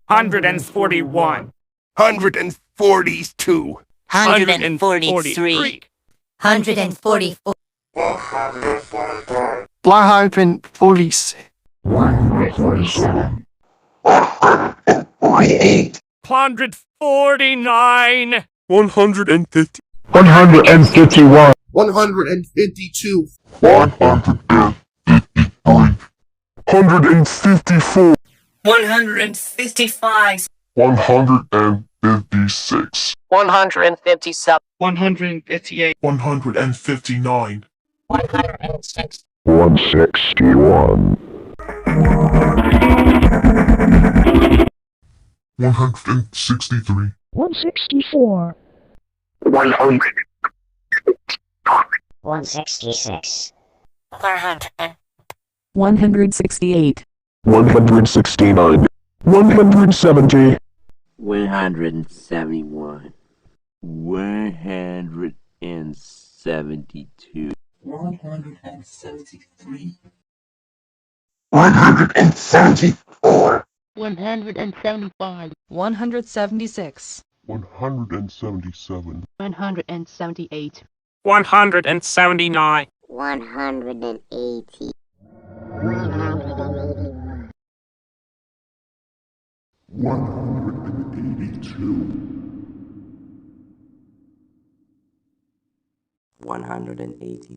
141. 142. 143. 144. 145. 146. 147. 148. 149. 150. 151. 152. 153. 154. 155. 156. 157. 158. 159. 106. 161. 163. 164. 100. 166. 168. 169. 170. 171, 172, 173. 174. 175, 176. 177. 178, 179. 180. 182. 183.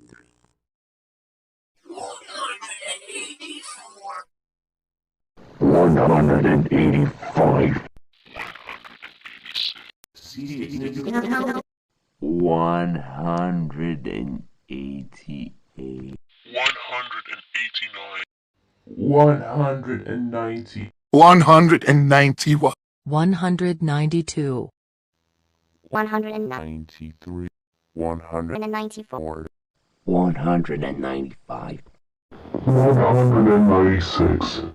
185. 188. 189. 190. 191. 192. 93. 194. 195. 196.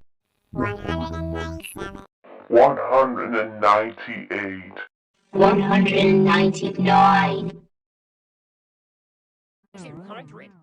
197. 198. 199. 200.